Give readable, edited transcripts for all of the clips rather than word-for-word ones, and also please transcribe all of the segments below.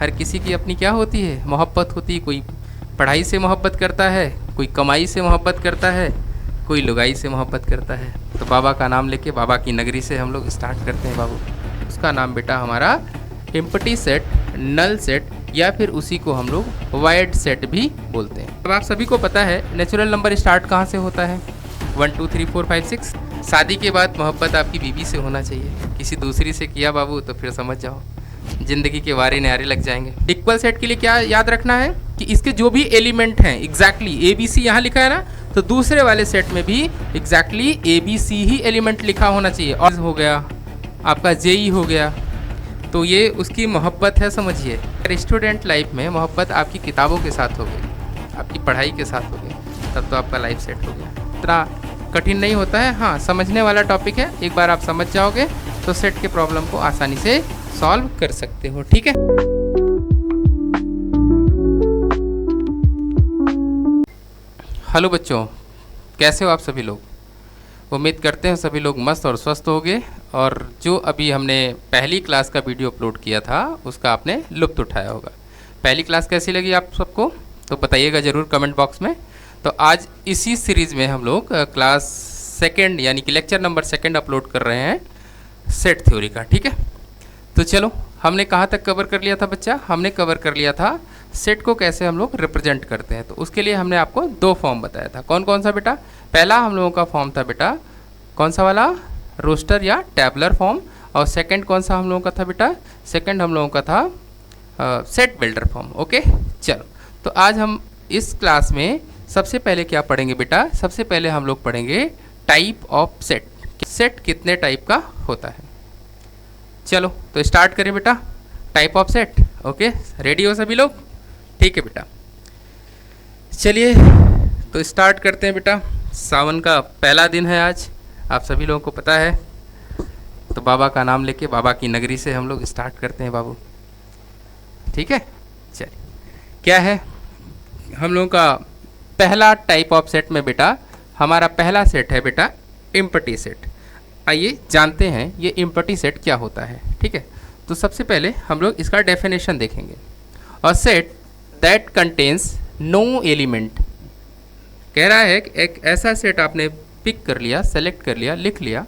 हर किसी की अपनी क्या होती है, मोहब्बत होती है। कोई पढ़ाई से मोहब्बत करता है, कोई कमाई से मोहब्बत करता है, कोई लुगाई से मोहब्बत करता है। तो बाबा का नाम लेके बाबा की नगरी से हम लोग स्टार्ट करते हैं बाबू। उसका नाम बेटा हमारा एम्प्टी सेट, नल सेट, या फिर उसी को हम लोग वाइड सेट भी बोलते हैं। अब आप सभी को पता है नेचुरल नंबर स्टार्ट कहाँ से होता है, 1 2 3 4 5 6। शादी के बाद मोहब्बत आपकी बीवी से होना चाहिए। किसी दूसरी से किया बाबू तो फिर समझ जाओ जिंदगी के वारे न्यारे लग जाएंगे। इक्वल सेट के लिए क्या याद रखना है कि इसके जो भी एलिमेंट हैं एग्जैक्टली ABC यहाँ लिखा है ना, तो दूसरे वाले सेट में भी एग्जैक्टली ABC ही एलिमेंट लिखा होना चाहिए। और हो गया आपका JE हो गया, तो ये उसकी मोहब्बत है समझिए। अगर स्टूडेंट लाइफ में मोहब्बत आपकी किताबों के साथ हो गई, आपकी पढ़ाई के साथ हो गई, तब तो आपका लाइफ सेट हो गया। इतना कठिन नहीं होता है, हाँ समझने वाला टॉपिक है। एक बार आप समझ जाओगे तो सेट के प्रॉब्लम को आसानी से सॉल्व कर सकते हो, ठीक है। हेलो बच्चों, कैसे हो आप सभी लोग। उम्मीद करते हैं सभी लोग मस्त और स्वस्थ होंगे। और जो अभी हमने पहली क्लास का वीडियो अपलोड किया था उसका आपने लुत्फ़ उठाया होगा। पहली क्लास कैसी लगी आप सबको तो बताइएगा ज़रूर कमेंट बॉक्स में। तो आज इसी सीरीज़ में हम लोग क्लास सेकंड यानी कि लेक्चर नंबर 2 अपलोड कर रहे हैं सेट थ्योरी का, ठीक है। तो चलो, हमने कहाँ तक कवर कर लिया था बच्चा, हमने कवर कर लिया था सेट को कैसे हम लोग रिप्रेजेंट करते हैं। तो उसके लिए हमने आपको 2 फॉर्म बताया था। कौन कौन सा बेटा, पहला हम लोगों का फॉर्म था बेटा कौन सा वाला, रोस्टर या टैबलर फॉर्म। और सेकंड कौन सा हम लोगों का था बेटा, सेकंड हम लोगों का था सेट बिल्डर फॉर्म। ओके चलो, तो आज हम इस क्लास में सबसे पहले क्या पढ़ेंगे बेटा, सबसे पहले हम लोग पढ़ेंगे टाइप ऑफ सेट। सेट कितने टाइप का होता है। चलो तो स्टार्ट करें बेटा, type of set. Okay ready हो सभी लोग, ठीक है बेटा। चलिए तो स्टार्ट करते हैं बेटा। सावन का पहला दिन है आज, आप सभी लोगों को पता है। तो बाबा का नाम लेके बाबा की नगरी से हम लोग स्टार्ट करते हैं बाबू, ठीक है। चलिए क्या है हम लोगों का पहला टाइप ऑफ सेट में बेटा, हमारा पहला सेट है बेटा एम्प्टी सेट। आइए जानते हैं ये एम्प्टी सेट क्या होता है, ठीक है। तो सबसे पहले हम लोग इसका डेफिनेशन देखेंगे। और set that contains no element, कह रहा है कि एक ऐसा सेट आपने पिक कर लिया, सेलेक्ट कर लिया, लिख लिया,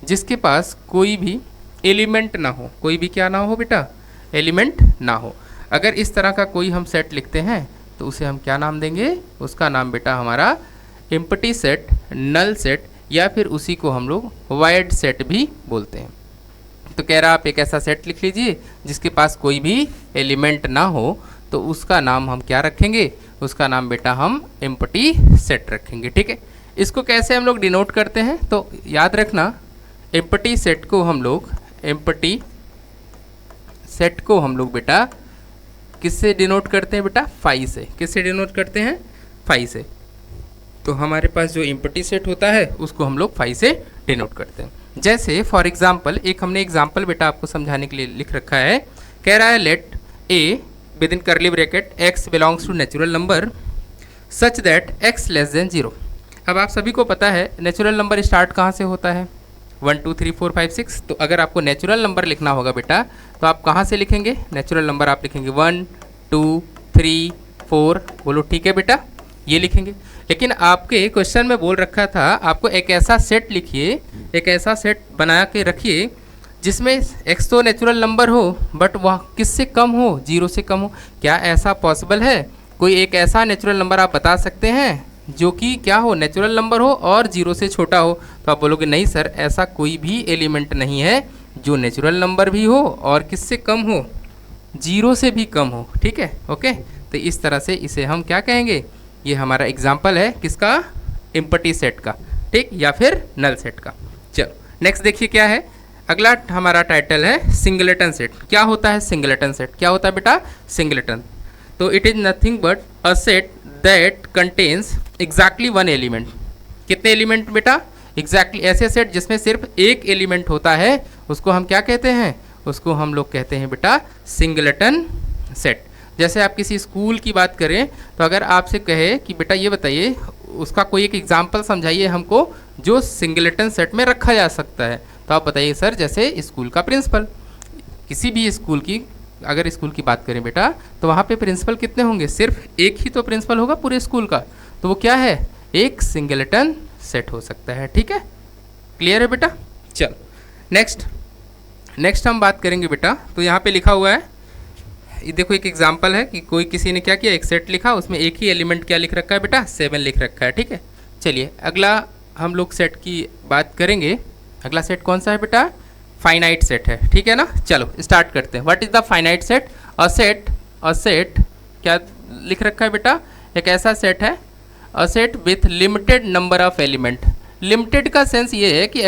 जिसके पास कोई भी एलिमेंट ना हो। कोई भी क्या ना हो बेटा, एलिमेंट ना हो। अगर इस तरह का कोई हम सेट लिखते हैं तो उसे हम क्या नाम देंगे, उसका नाम बेटा हमारा एम्प्टी सेट, नल सेट, या फिर उसी को हम लोग वाइड सेट भी बोलते हैं। तो कह रहा आप एक ऐसा सेट लिख लीजिए जिसके पास कोई भी एलिमेंट ना हो, तो उसका नाम हम क्या रखेंगे, उसका नाम बेटा हम एम्प्टी सेट रखेंगे, ठीक है। इसको कैसे हम लोग डिनोट करते हैं तो याद रखना, एम्प्टी सेट को हम लोग, एम्प्टी सेट को हम लोग बेटा किससे डिनोट करते हैं बेटा, फाई से। किससे डिनोट करते हैं, फाई से। तो हमारे पास जो एम्प्टी सेट होता है उसको हम लोग फाई से डिनोट करते हैं। जैसे फॉर एग्जांपल, एक हमने एग्जांपल बेटा आपको समझाने के लिए लिख रखा है। कह रहा है let A with in curly bracket x belongs to natural number such that x less than 0। अब आप सभी को पता है नेचुरल नंबर स्टार्ट कहाँ से होता है, 1 2 3 4 5 6। तो अगर आपको नेचुरल नंबर लिखना होगा बेटा तो आप कहाँ से लिखेंगे, नेचुरल नंबर आप लिखेंगे 1 2 3 4, बोलो ठीक है बेटा, ये लिखेंगे। लेकिन आपके क्वेश्चन में बोल रखा था आपको एक ऐसा सेट लिखिए, एक ऐसा सेट बना के रखिए जिसमें x तो नेचुरल नंबर हो बट वह किससे कम हो, 0 से कम हो। क्या ऐसा पॉसिबल है, कोई एक ऐसा नेचुरल नंबर आप बता सकते हैं जो कि क्या हो, नेचुरल नंबर हो और 0 से छोटा हो। तो आप बोलोगे नहीं सर, ऐसा कोई भी एलिमेंट नहीं है जो नेचुरल नंबर भी हो और किससे कम हो, 0 से भी कम हो, ठीक है। ओके तो इस तरह से इसे हम क्या कहेंगे, ये हमारा एग्जाम्पल है किसका, एम्प्टी सेट का, ठीक, या फिर नल सेट का। चलो नेक्स्ट देखिए क्या है, अगला हमारा टाइटल है सिंगलेटन सेट। क्या होता है सिंगलेटन सेट, क्या होता है बेटा सिंगलेटन। तो it is nothing but a set that contains exactly 1 element. कितने एलिमेंट बेटा, एग्जैक्टली ऐसे सेट जिसमें सिर्फ एक एलिमेंट होता है उसको हम क्या कहते हैं, उसको हम लोग कहते हैं बेटा सिंगलेटन सेट। जैसे आप किसी स्कूल की बात करें तो अगर आपसे कहे कि बेटा ये बताइए उसका कोई एक एग्जाम्पल समझाइए हमको जो सिंगलेटन सेट में रखा जा सकता है, तो आप बताइए सर जैसे स्कूल का प्रिंसिपल। किसी भी स्कूल की अगर स्कूल की बात करें बेटा, तो वहाँ पे प्रिंसिपल कितने होंगे? सिर्फ एक ही तो प्रिंसिपल होगा पूरे स्कूल का, तो वो क्या है? एक सिंगलेटन सेट हो सकता है। ठीक है, क्लियर है बेटा? चल नेक्स्ट हम बात करेंगे बेटा। तो यहाँ पे लिखा हुआ है, ये देखो एक एग्जांपल है कि कोई किसी ने क्या किया, एक सेट लिखा, उसमें एक ही एलिमेंट क्या लिख रखा है बेटा? 7 लिख रखा है। ठीक है, चलिए अगला हम लोग सेट की बात करेंगे। अगला सेट कौन सा है बेटा? फाइनाइट सेट है। ठीक है ना, चलो स्टार्ट करते हैं। What is the finite set? A set क्या लिख रखा है बेटा? एक ऐसा सेट है, a set with limited number of element. Limited का सेंस ये है कि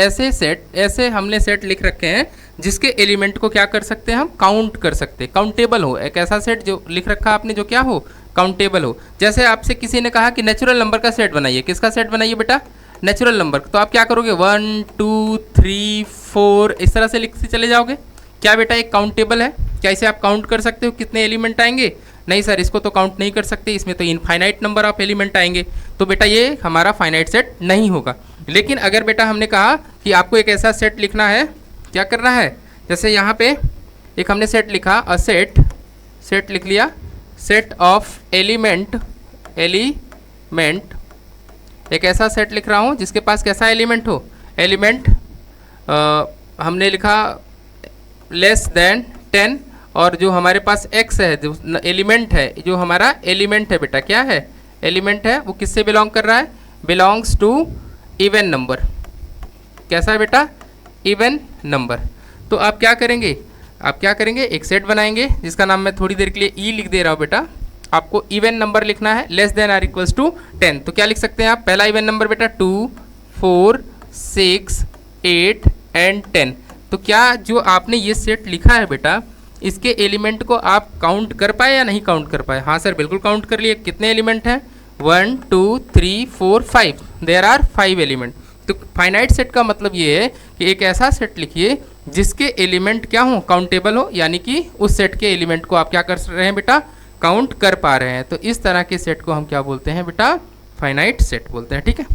ऐसे हमने सेट लिख रखे हैं जिसके एलिमेंट को क्या कर सकते हैं हम? काउंट कर सकते हैं, काउंटेबल हो। एक ऐसा सेट जो लिख रखा आपने जो क्या हो? काउंटेबल हो। जैसे आपसे किसी ने कहा कि नेचुरल नंबर का सेट बनाइए, किसका सेट बनाइए बेटा? Natural number. तो आप क्या करोगे? 1 2 3 4 इस तरह से लिखते चले जाओगे। क्या बेटा एक काउंटेबल है? क्या इसे आप काउंट कर सकते हो कितने एलिमेंट आएंगे? नहीं सर, इसको तो काउंट नहीं कर सकते, इसमें तो इनफाइनाइट नंबर ऑफ एलिमेंट आएंगे, तो बेटा ये हमारा फाइनाइट सेट नहीं होगा। लेकिन अगर बेटा हमने कहा कि आपको एक ऐसा सेट लिखना है, क्या करना है? जैसे यहाँ पे एक हमने सेट लिखा, अ सेट लिख लिया, सेट ऑफ एलिमेंट एक ऐसा सेट लिख रहा हूँ जिसके पास कैसा एलिमेंट हो? एलिमेंट हमने लिखा लेस देन 10, और जो हमारे पास x है, जो एलिमेंट है, जो हमारा एलिमेंट है बेटा, क्या है? एलिमेंट है, वो किससे बिलोंग कर रहा है? Belongs to even number. कैसा है बेटा? Even number. तो आप क्या करेंगे? एक सेट बनाएंगे जिसका नाम मैं थोड़ी देर के लिए ई लिख दे रहा हूँ बेटा। आपको इवन नंबर लिखना है, less than or equals to 10। तो क्या लिख सकते हैं आप? पहला इवन नंबर बेटा 2 4 6 8 एंड 10। तो क्या जो आपने ये सेट लिखा है बेटा, इसके एलिमेंट को आप काउंट कर पाए या नहीं काउंट कर पाए? हाँ सर, बिल्कुल काउंट कर लिए। कितने एलिमेंट हैं? 1 2 3 4 5, देयर आर 5 एलिमेंट। तो फाइनाइट सेट का मतलब ये है कि एक ऐसा सेट लिखिए जिसके एलिमेंट क्या हो? काउंटेबल हो, यानी कि उस सेट के एलिमेंट को आप क्या कर रहे हैं बेटा? काउंट कर पा रहे हैं। तो इस तरह के सेट को हम क्या बोलते हैं बेटा? फाइनाइट सेट बोलते हैं। ठीक है,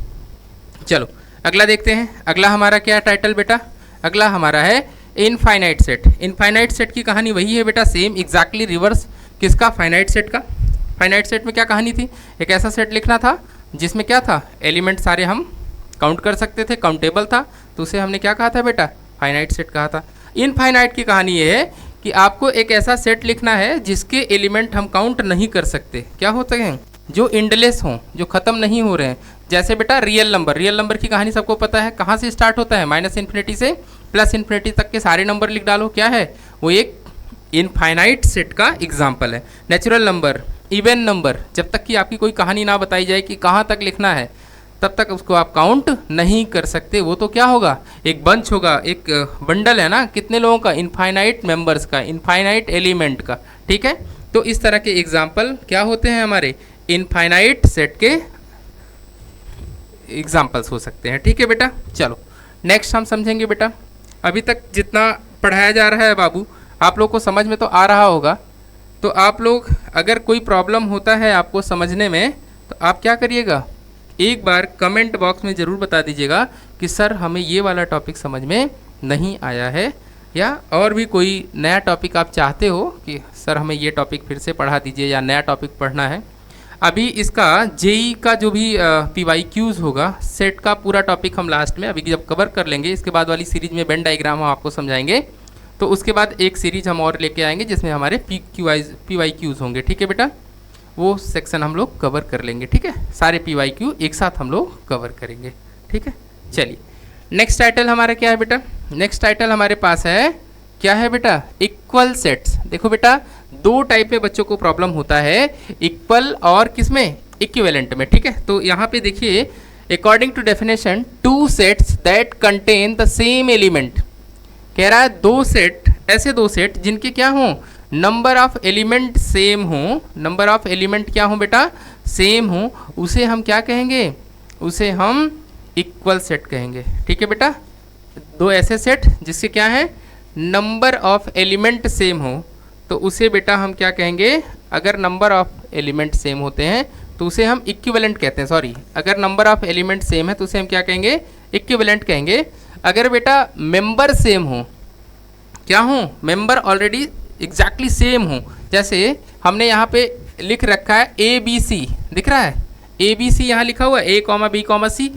चलो अगला देखते हैं। अगला हमारा क्या टाइटल बेटा? अगला हमारा है इनफाइनाइट सेट। इनफाइनाइट सेट की कहानी वही है बेटा, सेम एग्जैक्टली रिवर्स किसका? फाइनाइट सेट का। फाइनाइट सेट में क्या कहानी थी? एक ऐसा सेट लिखना था जिसमें क्या था? एलिमेंट सारे हम काउंट कर सकते थे, काउंटेबल था, तो उसे हमने क्या कहा था बेटा? फाइनाइट सेट कहा था। इनफाइनाइट की कहानी ये है कि आपको एक ऐसा सेट लिखना है जिसके एलिमेंट हम काउंट नहीं कर सकते। क्या होते हैं? जो इंडलेस हों, जो ख़त्म नहीं हो रहे हैं। जैसे बेटा रियल नंबर की कहानी सबको पता है, कहाँ से स्टार्ट होता है? -इन्फिनिटी से +इन्फिनिटी तक के सारे नंबर लिख डालो। क्या है वो? एक इनफाइनाइट सेट का एग्जाम्पल है। नेचुरल नंबर, इवन नंबर, जब तक कि आपकी कोई कहानी ना बताई जाए कि कहाँ तक लिखना है, तब तक उसको आप काउंट नहीं कर सकते। वो तो क्या होगा? एक बंच होगा, एक बंडल है ना, कितने लोगों का? इनफाइनाइट मेंबर्स का, इनफाइनाइट एलिमेंट का। ठीक है, तो इस तरह के एग्जाम्पल क्या होते हैं? हमारे इनफाइनाइट सेट के एग्जाम्पल्स हो सकते हैं। ठीक है बेटा, चलो नेक्स्ट हम समझेंगे बेटा। अभी तक जितना पढ़ाया जा रहा है बाबू, आप लोग को समझ में तो आ रहा होगा। तो आप लोग अगर कोई प्रॉब्लम होता है आपको समझने में, तो आप क्या करिएगा? एक बार कमेंट बॉक्स में ज़रूर बता दीजिएगा कि सर हमें ये वाला टॉपिक समझ में नहीं आया है, या और भी कोई नया टॉपिक आप चाहते हो कि सर हमें ये टॉपिक फिर से पढ़ा दीजिए या नया टॉपिक पढ़ना है। अभी इसका जेई का जो भी PYQs होगा, सेट का पूरा टॉपिक हम लास्ट में अभी जब कवर कर लेंगे, इसके बाद वाली सीरीज में वेन डायग्राम हम आपको समझाएंगे। तो उसके बाद एक सीरीज हम और लेके आएंगे जिसमें हमारे PYQs होंगे। ठीक है बेटा, वो सेक्शन हम लोग कवर कर लेंगे। ठीक है, सारे PYQ एक साथ हम लोग कवर करेंगे। ठीक है, चलिए नेक्स्ट टाइटल हमारा क्या है बेटा? नेक्स्ट टाइटल हमारे पास है, क्या है बेटा? Equal sets. देखो बेटा, दो टाइप में बच्चों को प्रॉब्लम होता है, इक्वल और किसमें? इक्विवेलेंट में। ठीक है, तो यहाँ पे देखिए, according to definition, two sets that contain the same element. कह रहा है दो सेट, ऐसे दो सेट जिनके क्या हों? नंबर ऑफ एलिमेंट सेम हो। नंबर ऑफ एलिमेंट क्या हो बेटा? सेम हो। उसे हम क्या कहेंगे? उसे हम इक्वल सेट कहेंगे। ठीक है बेटा, दो ऐसे सेट जिसके क्या है? नंबर ऑफ एलिमेंट सेम हो, तो उसे बेटा हम क्या कहेंगे? अगर नंबर ऑफ एलिमेंट सेम होते हैं तो उसे हम इक्विवेलेंट कहते हैं। सॉरी, अगर नंबर ऑफ एलिमेंट सेम है तो उसे हम क्या कहेंगे? इक्विवेलेंट कहेंगे। अगर बेटा मेंबर सेम हो, क्या हो? मेंबर ऑलरेडी एग्जैक्टली सेम हो। जैसे हमने यहाँ पे लिख रखा है ए बी सी, दिख रहा है ए बी सी यहाँ लिखा हुआ है, ए कॉमा बी कॉमा सी।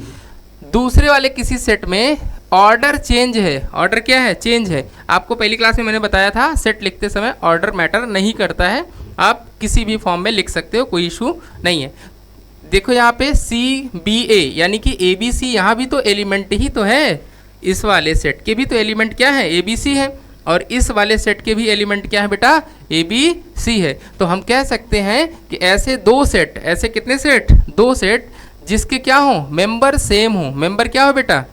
दूसरे वाले किसी सेट में ऑर्डर चेंज है, ऑर्डर क्या है, चेंज है। आपको पहली क्लास में मैंने बताया था सेट लिखते समय ऑर्डर मैटर नहीं करता है, आप किसी भी फॉर्म में लिख सकते हो, कोई इशू नहीं है। देखो यहाँ पे सी बी ए यानी कि ए बी सी, यहाँ भी तो एलिमेंट ही तो है, इस वाले सेट के भी तो एलिमेंट क्या है, ए बी सी है, और इस वाले सेट के भी एलिमेंट क्या है बेटा, ए बी सी है। तो हम कह सकते हैं कि ऐसे दो सेट, ऐसे कितने सेट, दो सेट जिसके क्या हो, मेंबर सेम हो। मेंबर क्या हो बेटा,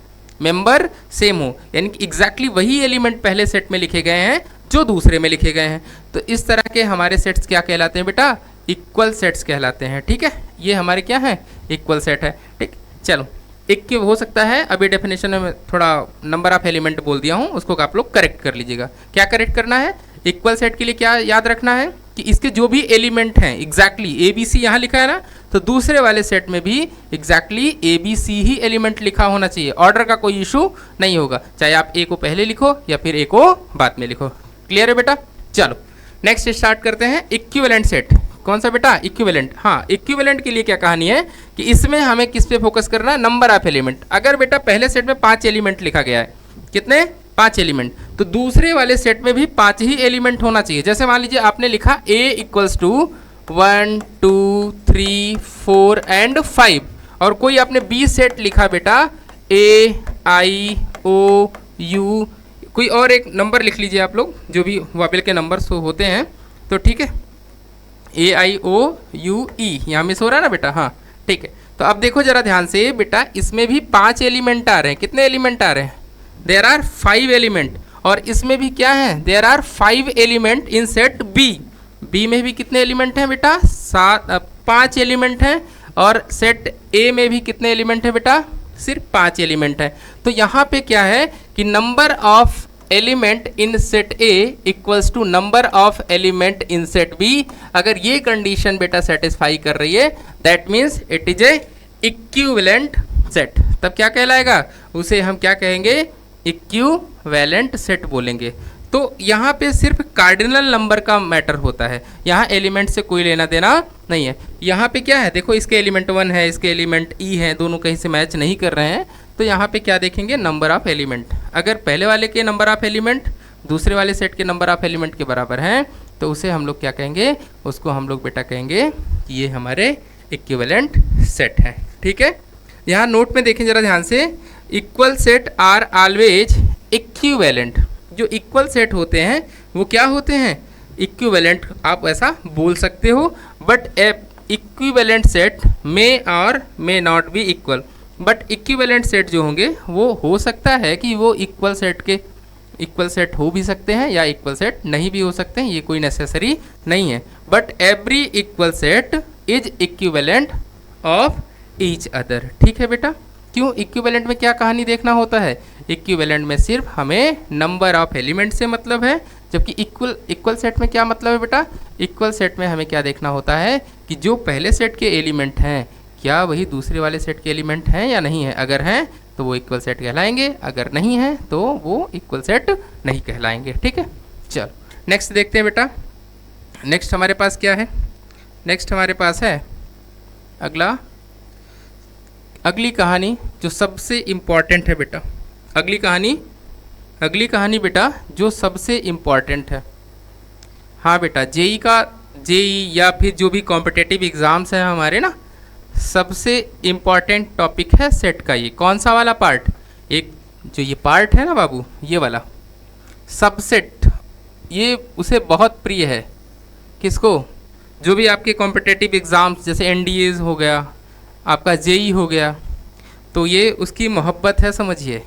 मेंबर सेम हो, यानी कि एग्जैक्टली वही एलिमेंट पहले सेट में लिखे गए हैं जो दूसरे में लिखे गए हैं। तो इस तरह के हमारे सेट्स क्या कहलाते हैं बेटा, इक्वल सेट्स कहलाते हैं। ठीक है, ये हमारे क्या है, इक्वल सेट है। ठीक, चलो एक के हो सकता है, अभी डेफिनेशन में थोड़ा नंबर ऑफ एलिमेंट बोल दिया हूँ, उसको आप लोग करेक्ट कर लीजिएगा। क्या करेक्ट करना है, इक्वल सेट के लिए क्या याद रखना है कि इसके जो भी एलिमेंट हैं एग्जैक्टली ए बी सी यहाँ लिखा है ना, तो दूसरे वाले सेट में भी एग्जैक्टली ए बी सी ही एलिमेंट लिखा होना चाहिए। ऑर्डर का कोई इशू नहीं होगा, चाहे आप ए को पहले लिखो या फिर ए को बाद में लिखो। क्लियर है बेटा। चलो नेक्स्ट स्टार्ट करते हैं, इक्विवेलेंट सेट। कौन सा बेटा, इक्विवेलेंट। हाँ, इक्विवेलेंट के लिए क्या कहानी है कि इसमें हमें किस पे फोकस करना है, नंबर ऑफ एलिमेंट। अगर बेटा पहले सेट में 5 एलिमेंट लिखा गया है, कितने, 5 एलिमेंट, तो दूसरे वाले सेट में भी 5 ही एलिमेंट होना चाहिए। जैसे मान लीजिए आपने लिखा a इक्वल्स टू 1 2 3 4 एंड 5, और कोई आपने बी सेट लिखा बेटा a i o u, कोई और एक नंबर लिख लीजिए आप लोग, जो भी वाबेल के नंबर्स होते हैं, तो ठीक है, ए आई ओ यू ई यहाँ मिस हो रहा है ना बेटा। हाँ ठीक है, तो अब देखो जरा ध्यान से बेटा, इसमें भी 5 एलिमेंट आ रहे हैं। कितने एलिमेंट आ रहे हैं, देयर आर 5 एलिमेंट, और इसमें भी क्या है, there are 5 element in set B. B में भी कितने एलिमेंट हैं बेटा, 5 एलिमेंट हैं, और सेट ए में भी कितने एलिमेंट हैं बेटा, सिर्फ 5 एलिमेंट हैं। तो यहाँ पे क्या है कि number of element in set A equals to number of element in set B. अगर ये कंडीशन बेटा सेटिस्फाई कर रही है, that means it is a equivalent set. तब क्या कहलाएगा, उसे हम क्या कहेंगे, इक्विवेलेंट सेट बोलेंगे। तो यहाँ पे सिर्फ कार्डिनल नंबर का मैटर होता है, यहाँ एलिमेंट से कोई लेना देना नहीं है। यहाँ पे क्या है, देखो इसके एलिमेंट 1 है, इसके एलिमेंट ई है, दोनों कहीं से मैच नहीं कर रहे हैं, तो यहाँ पे क्या देखेंगे, नंबर ऑफ एलिमेंट। अगर पहले वाले के नंबर ऑफ एलिमेंट दूसरे वाले सेट के नंबर ऑफ एलिमेंट के बराबर हैं, तो उसे हम लोग क्या कहेंगे, उसको हम लोग बेटा कहेंगे कि ये हमारे इक्विवेलेंट सेट है। ठीक है, यहाँ नोट में देखें जरा ध्यान से, equal set are always equivalent. जो इक्वल सेट होते हैं वो क्या होते हैं, इक्विवेलेंट, आप ऐसा बोल सकते हो। बट ए इक्विवेलेंट सेट मे और may not be equal. But equivalent set जो होंगे वो हो सकता है कि वो इक्वल सेट के इक्वल सेट हो भी सकते हैं या इक्वल सेट नहीं भी हो सकते हैं, ये कोई नेसेसरी नहीं है। But every equal set is equivalent of each other. ठीक है बेटा, क्यों, इक्विवेलेंट में क्या कहानी देखना होता है, इक्विवेलेंट में सिर्फ हमें नंबर ऑफ एलिमेंट से मतलब है, जबकि इक्वल सेट में क्या मतलब है बेटा, इक्वल सेट में हमें क्या देखना होता है कि जो पहले सेट के एलिमेंट हैं क्या वही दूसरे वाले सेट के एलिमेंट हैं या नहीं है। अगर हैं तो वो इक्वल सेट कहलाएंगे, अगर नहीं है तो वो इक्वल सेट नहीं कहलाएंगे। ठीक है, चलो नेक्स्ट देखते हैं बेटा। नेक्स्ट हमारे पास क्या है, नेक्स्ट हमारे पास है अगली कहानी जो सबसे इम्पॉर्टेंट है बेटा। अगली कहानी बेटा जो सबसे इम्पॉर्टेंट है। हाँ बेटा, जेई या फिर जो भी कॉम्पिटिटिव एग्ज़ाम्स हैं हमारे ना, सबसे इम्पॉर्टेंट टॉपिक है सेट का। ये कौन सा वाला पार्ट, एक जो ये पार्ट है ना बाबू, ये वाला सबसेट, ये उसे बहुत प्रिय है। किसको, जो भी आपके कॉम्पिटिटिव एग्ज़ाम्स जैसे एनडीएज हो गया, आपका जेई हो गया, तो ये उसकी मोहब्बत है, समझिए।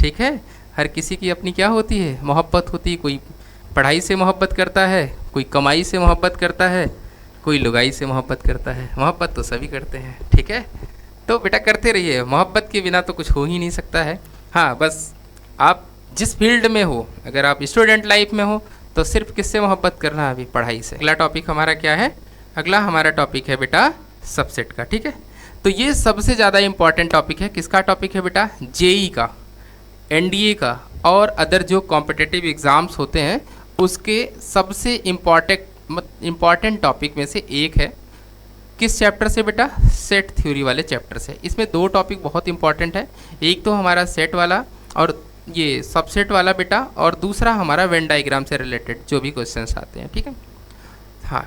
ठीक है, हर किसी की अपनी क्या होती है, मोहब्बत होती है। कोई पढ़ाई से मोहब्बत करता है, कोई कमाई से मोहब्बत करता है, कोई लुगाई से मोहब्बत करता है। मोहब्बत तो सभी करते हैं, ठीक है। तो बेटा करते रहिए, मोहब्बत के बिना तो कुछ हो ही नहीं सकता है। हाँ, बस आप जिस फील्ड में हो, अगर आप स्टूडेंट लाइफ में हो तो सिर्फ किससे मोहब्बत करना है, अभी पढ़ाई से। अगला टॉपिक हमारा क्या है, अगला हमारा टॉपिक है बेटा सबसेट का। ठीक है, तो ये सबसे ज़्यादा इम्पॉर्टेंट टॉपिक है। किसका टॉपिक है बेटा, जेई का, एनडीए का और अदर जो कॉम्पिटिटिव एग्ज़ाम्स होते हैं उसके सबसे इम्पॉर्टेंट टॉपिक में से एक है। किस चैप्टर से बेटा? सेट थ्योरी वाले चैप्टर से। इसमें दो टॉपिक बहुत इंपॉर्टेंट है, एक तो हमारा सेट वाला और ये सबसेट वाला बेटा, और दूसरा हमारा वेन डायग्राम से रिलेटेड जो भी क्वेश्चंस आते हैं, ठीक है। हाँ,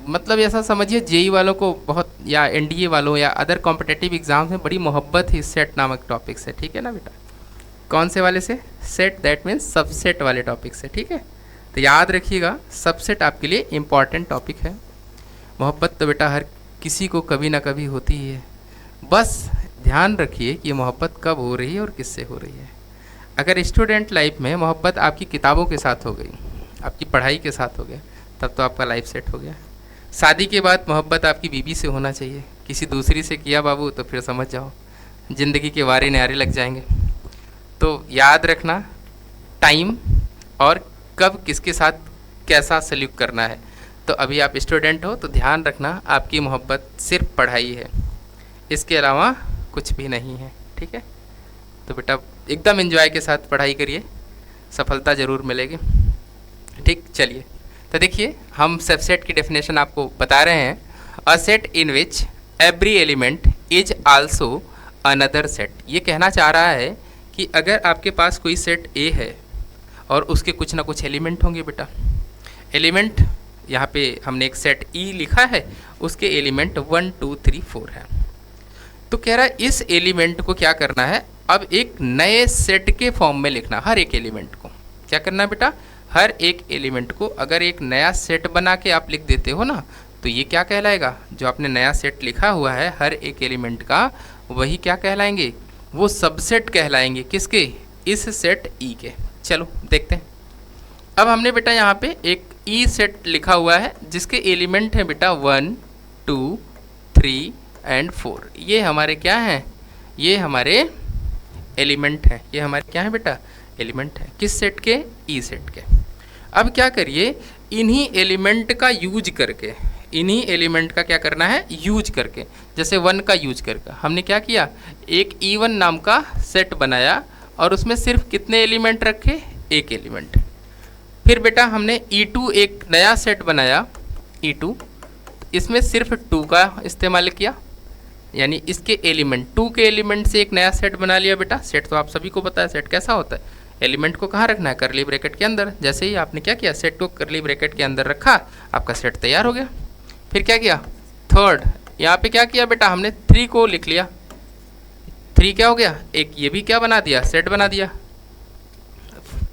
मतलब ऐसा समझिए जेई वालों को बहुत, या एनडीए वालों या अदर कॉम्पिटेटिव एग्जाम्स में बड़ी मोहब्बत है सेट नामक टॉपिक से, ठीक है ना बेटा। कौन से वाले से? सेट, दैट मीन्स सबसेट वाले टॉपिक से, ठीक है। तो याद रखिएगा सबसेट आपके लिए इम्पॉर्टेंट टॉपिक है। मोहब्बत तो बेटा हर किसी को कभी ना कभी होती ही है, बस ध्यान रखिए कि ये मोहब्बत कब हो रही है और किससे हो रही है। अगर स्टूडेंट लाइफ में मोहब्बत आपकी किताबों के साथ हो गई, आपकी पढ़ाई के साथ हो गया, तब तो आपका लाइफ सेट हो गया। शादी के बाद मोहब्बत आपकी बीवी से होना चाहिए, किसी दूसरी से किया बाबू तो फिर समझ जाओ ज़िंदगी के वारे न्यारे लग जाएंगे। तो याद रखना टाइम और कब किसके साथ कैसा सल्यूट करना है। तो अभी आप स्टूडेंट हो तो ध्यान रखना आपकी मोहब्बत सिर्फ पढ़ाई है, इसके अलावा कुछ भी नहीं है, ठीक है। तो बेटा एकदम एंजॉय के साथ पढ़ाई करिए, सफलता ज़रूर मिलेगी, ठीक। चलिए तो देखिए हम सबसेट की डेफिनेशन आपको बता रहे हैं। A set in which every element is also another set. ये कहना चाह रहा है कि अगर आपके पास कोई सेट ए है और उसके कुछ ना कुछ एलिमेंट होंगे बेटा। एलिमेंट यहाँ पे हमने एक सेट ई लिखा है, उसके एलिमेंट 1 2 3 4 है। तो कह रहा है इस एलिमेंट को क्या करना है, अब एक नए सेट के फॉर्म में लिखना। हर एक एलिमेंट को क्या करना है बेटा? हर एक एलिमेंट को अगर एक नया सेट बना के आप लिख देते हो ना, तो ये क्या कहलाएगा? जो आपने नया सेट लिखा हुआ है हर एक एलिमेंट का, वही क्या कहलाएंगे? वो सबसेट कहलाएंगे। किसके? इस सेट ई के। चलो देखते हैं। अब हमने बेटा यहाँ पे एक ई सेट लिखा हुआ है जिसके एलिमेंट हैं बेटा 1 2 3 एंड 4। ये हमारे क्या हैं? ये हमारे एलिमेंट है। ये हमारे क्या है बेटा? एलिमेंट है। किस सेट के? ई सेट के। अब क्या करिए, इन्हीं एलिमेंट का यूज करके, इन्हीं एलिमेंट का क्या करना है? यूज करके। जैसे 1 का यूज करके हमने क्या किया, एक E1 नाम का सेट बनाया और उसमें सिर्फ कितने एलिमेंट रखे? एक एलिमेंट। फिर बेटा हमने E2 एक नया सेट बनाया, E2, इसमें सिर्फ 2 का इस्तेमाल किया, यानी इसके एलिमेंट 2 के एलिमेंट से एक नया सेट बना लिया बेटा। सेट तो आप सभी को पता है सेट कैसा होता है। एलिमेंट को कहाँ रखना है? करली ब्रैकेट के अंदर। जैसे ही आपने क्या किया, सेट को करली ब्रैकेट के अंदर रखा, आपका सेट तैयार हो गया। फिर क्या किया? थर्ड, यहाँ पे क्या किया बेटा? हमने 3 को लिख लिया। 3 क्या हो गया? एक ये भी क्या बना दिया? सेट बना दिया।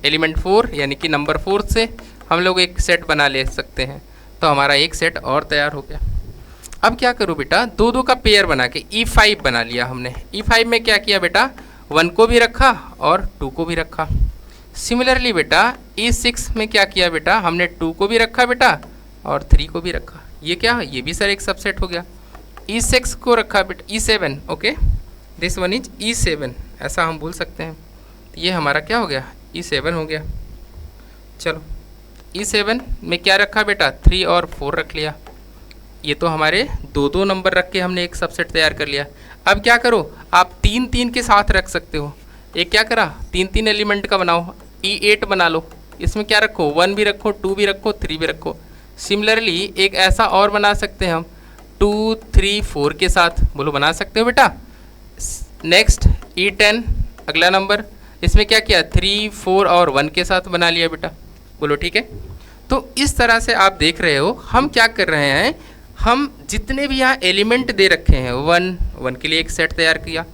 एलिमेंट 4 यानी कि नंबर 4 से हम लोग एक सेट बना ले सकते हैं, तो हमारा एक सेट और तैयार हो गया। अब क्या करूँ बेटा? 2 का पेयर बना के E5 बना लिया हमने। E5 में क्या किया बेटा? 1 को भी रखा और 2 को भी रखा। सिमिलरली बेटा E6 में क्या किया बेटा? हमने 2 को भी रखा बेटा और 3 को भी रखा। ये क्या? ये भी सर एक सबसेट हो गया। E6 को रखा बेटा, E7, okay, this one is E7, ऐसा हम बोल सकते हैं। ये हमारा क्या हो गया? E7 हो गया। चलो E7 में क्या रखा बेटा? 3 और 4 रख लिया। ये तो हमारे 2 नंबर रख के हमने एक सबसेट तैयार कर लिया। अब क्या करो, आप 3 के साथ रख सकते हो। एक क्या करा, 3 एलिमेंट का बनाओ, E8 बना लो। इसमें क्या रखो? 1 भी रखो, 2 भी रखो, 3 भी रखो। सिमिलरली एक ऐसा और बना सकते हैं हम 2 3 4 के साथ। बोलो बना सकते हो बेटा। नेक्स्ट E10 अगला नंबर, इसमें क्या किया? 3 4 और 1 के साथ बना लिया बेटा। बोलो ठीक है। तो इस तरह से आप देख रहे हो हम क्या कर रहे हैं, हम जितने भी यहाँ एलिमेंट दे रखे हैं, 1 के लिए एक सेट तैयार किया,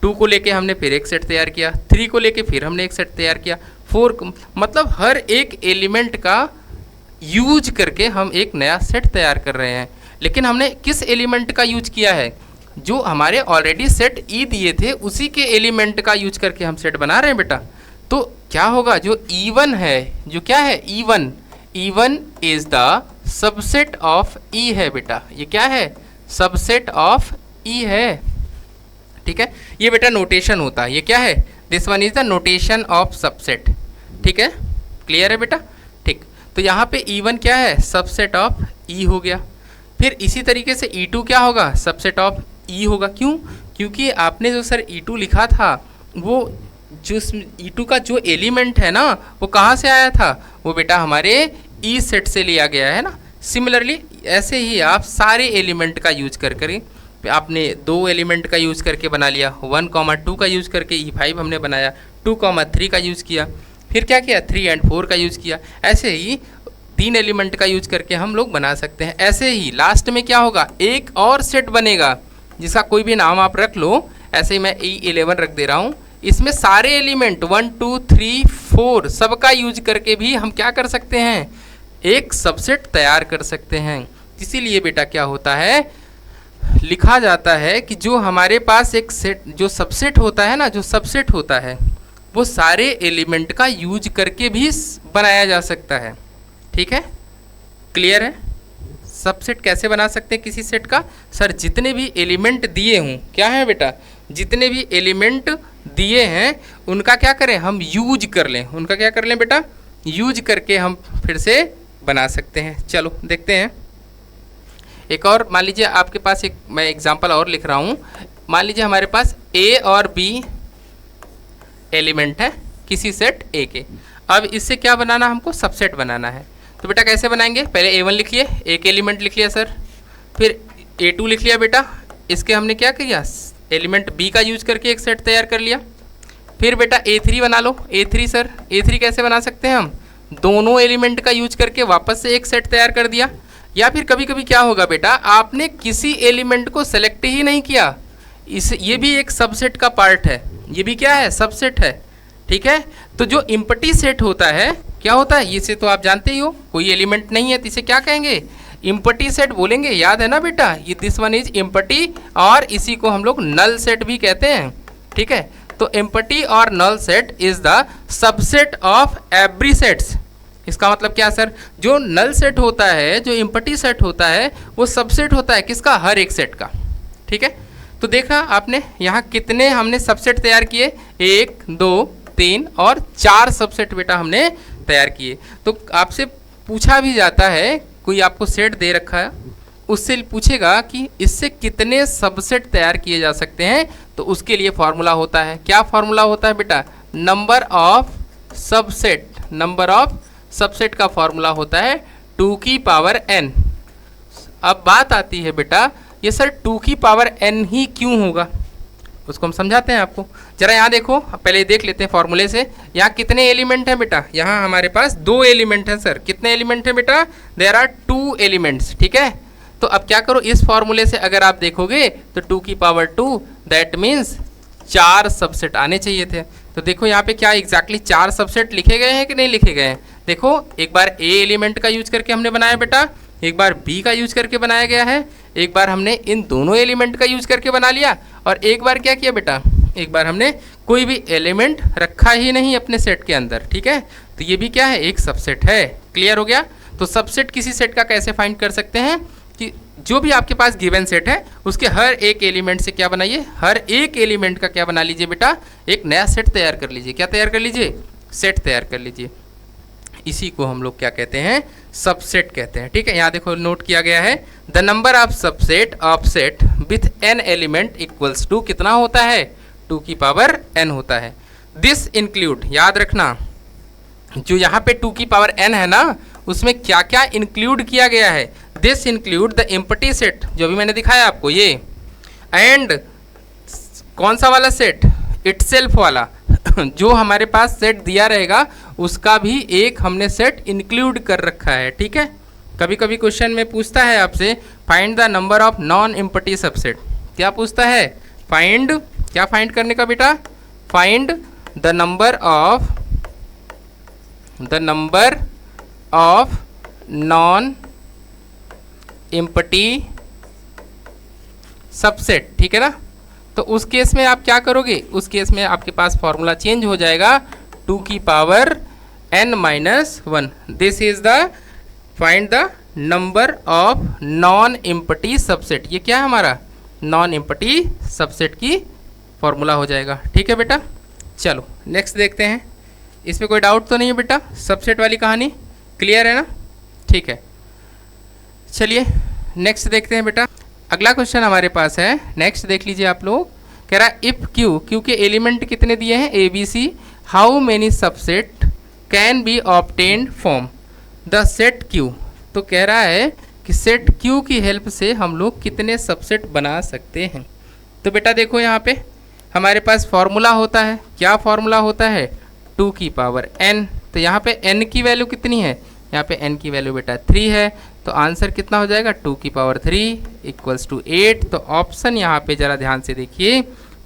2 को लेके हमने फिर एक सेट तैयार किया, 3 को लेके फिर हमने एक सेट तैयार किया, 4 मतलब हर एक एलिमेंट का यूज करके हम एक नया सेट तैयार कर रहे हैं। लेकिन हमने किस एलिमेंट का यूज किया है? जो हमारे ऑलरेडी सेट ई दिए थे उसी के एलिमेंट का यूज करके हम सेट बना रहे हैं बेटा। तो क्या होगा, जो E1 है, जो क्या है E1 is the subset of E है बेटा। ये क्या है? सबसेट ऑफ ई है, ठीक है। ये बेटा नोटेशन होता है। ये क्या है? This one is the notation of subset, ठीक है। क्लियर है बेटा? ठीक। तो यहाँ पे E1 क्या है? सबसेट ऑफ ई हो गया। फिर इसी तरीके से E2 क्या होगा? सबसेट ऑफ ई होगा। क्यों? क्योंकि आपने जो सर E2 लिखा था वो जो E2 का जो एलिमेंट है ना वो कहाँ से आया था, वो बेटा हमारे ई सेट से लिया गया है ना। सिमिलरली ऐसे ही आप सारे एलिमेंट का यूज कर करें, आपने 2 एलिमेंट का यूज करके बना लिया, 1,2 का यूज करके E5 हमने बनाया, 2,3 का यूज किया, फिर क्या किया 3 एंड 4 का यूज किया। ऐसे ही 3 एलिमेंट का यूज करके हम लोग बना सकते हैं। ऐसे ही लास्ट में क्या होगा, एक और सेट बनेगा जिसका कोई भी नाम आप रख लो। ऐसे ही मैं E11 रख दे रहा हूँ। इसमें सारे एलिमेंट 1 2 3 4 सबका यूज करके भी हम क्या कर सकते हैं, एक सबसेट तैयार कर सकते हैं। इसीलिए बेटा क्या होता है, लिखा जाता है कि जो हमारे पास एक सेट जो सबसेट होता है ना, जो सबसेट होता है वो सारे एलिमेंट का यूज करके भी बनाया जा सकता है। ठीक है, क्लियर है। सबसेट कैसे बना सकते हैं किसी सेट का, सर जितने भी एलिमेंट दिए हों, क्या है बेटा, जितने भी एलिमेंट दिए हैं उनका क्या करें, हम यूज कर लें, उनका क्या कर लें बेटा, यूज करके हम फिर से बना सकते हैं। चलो देखते हैं एक और। मान लीजिए आपके पास एक मैं एग्जांपल और लिख रहा हूँ। मान लीजिए हमारे पास ए और बी एलिमेंट है किसी सेट ए के। अब इससे क्या बनाना, हमको सबसेट बनाना है। तो बेटा कैसे बनाएंगे, पहले A1 लिख लिए, एक एलिमेंट लिख लिया सर, फिर A2 लिख लिया बेटा, इसके हमने क्या किया, एलिमेंट B का यूज करके एक सेट तैयार कर लिया। फिर बेटा A3 बना लो, A3 सर, A3 कैसे बना सकते हैं हम, दोनों एलिमेंट का यूज करके वापस से एक सेट तैयार कर दिया। या फिर कभी कभी क्या होगा बेटा, आपने किसी एलिमेंट को सेलेक्ट ही नहीं किया, ये भी एक सबसेट का पार्ट है, ये भी क्या है, सबसेट है। ठीक है, तो जो इम्पटी सेट होता है क्या होता है, इसे तो आप जानते ही हो, कोई एलिमेंट नहीं है तो इसे क्या कहेंगे, इम्पटी सेट बोलेंगे, याद है ना बेटा, ये दिस वन इज इम्पटी, और इसी को हम लोग नल सेट भी कहते हैं। ठीक है, तो इम्पटी और null set is the subset of every sets. इसका मतलब क्या सर, जो नल सेट होता है, जो इम्पटी सेट होता है, वो सबसेट होता है किसका, हर एक सेट का। ठीक है, तो देखा आपने यहाँ कितने हमने सबसेट तैयार किए, 1 2 3 और 4 सबसेट बेटा हमने तैयार किए। तो आपसे पूछा भी जाता है, कोई आपको सेट दे रखा है, उससे पूछेगा कि इससे कितने सबसेट तैयार किए जा सकते हैं, तो उसके लिए फॉर्मूला होता है, क्या फॉर्मूला होता है बेटा, number of subset. Number of subset का फॉर्मूला होता है 2 की पावर n। अब बात आती है बेटा, ये सर 2 की पावर n ही क्यों होगा, उसको हम समझाते हैं आपको। जरा यहाँ देखो, पहले देख लेते हैं फॉर्मूले से। यहाँ कितने एलिमेंट हैं बेटा, यहाँ हमारे पास 2 एलिमेंट हैं सर। कितने एलिमेंट हैं बेटा, देयर आर 2 एलिमेंट्स। ठीक है, तो अब क्या करो, इस फॉर्मूले से अगर आप देखोगे तो 2 की पावर 2 दैट मीन्स 4 सबसेट आने चाहिए थे। तो देखो यहाँ पे क्या एग्जैक्टली 4 सबसेट लिखे गए हैं कि नहीं लिखे गए हैं। देखो एक बार ए एलिमेंट का यूज करके हमने बनाया बेटा, एक बार बी का यूज करके बनाया गया है, एक बार हमने इन दोनों एलिमेंट का यूज करके बना लिया, और एक बार क्या किया बेटा, एक बार हमने कोई भी एलिमेंट रखा ही नहीं अपने सेट के अंदर। ठीक है, तो ये भी क्या है, एक सबसेट है। क्लियर हो गया। तो सबसेट किसी सेट का कैसे फाइंड कर सकते हैं, कि जो भी आपके पास गिवन सेट है उसके हर एक एलिमेंट से क्या बनाइए, हर एक एलिमेंट का क्या बना लीजिए बेटा, एक नया सेट तैयार कर लीजिए। क्या तैयार कर लीजिए, सेट तैयार कर लीजिए। इसी को हम लोग क्या कहते हैं, सबसेट कहते हैं। ठीक है, यहाँ देखो नोट किया गया है, the number of subset of set with n element equals to कितना होता है, 2 की पावर n होता है। दिस इंक्लूड, याद रखना जो यहाँ पे 2 की पावर n है ना, उसमें क्या क्या इंक्लूड किया गया है, this include the empty set, जो अभी मैंने दिखाया आपको ये, एंड कौन सा वाला सेट, इटसेल्फ वाला जो हमारे पास सेट दिया रहेगा उसका भी एक हमने सेट इंक्लूड कर रखा है। ठीक है, कभी कभी क्वेश्चन में पूछता है आपसे, find the number of non empty subset. क्या पूछता है, फाइंड, क्या फाइंड करने का बेटा, find the number of non empty subset. ठीक है ना, तो उस केस में आप क्या करोगे, उस केस में आपके पास फॉर्मूला चेंज हो जाएगा, 2 की power n minus 1। This is the find the number of non empty subset. ये क्या है हमारा, नॉन एम्प्टी सबसेट की फॉर्मूला हो जाएगा। ठीक है बेटा, चलो नेक्स्ट देखते हैं। इसमें कोई डाउट तो नहीं है बेटा, सबसेट वाली कहानी क्लियर है ना। ठीक है, चलिए नेक्स्ट देखते हैं बेटा। अगला क्वेश्चन हमारे पास है, नेक्स्ट देख लीजिए आप लोग कह रहा है इफ क्यू, क्यू के एलिमेंट कितने दिए हैं A B C, how many subset can be obtained from the set Q. तो कह रहा है कि सेट क्यू की हेल्प से हम लोग कितने सबसेट बना सकते हैं। तो बेटा देखो यहाँ पे हमारे पास फॉर्मूला होता है, क्या फॉर्मूला होता है 2 की पावर n। तो यहाँ पे n की वैल्यू कितनी है, यहाँ पे n की वैल्यू बेटा 3 है, तो आंसर कितना हो जाएगा 2 की पावर 3 इक्वल्स टू 8। तो ऑप्शन यहाँ पे ज़रा ध्यान से देखिए,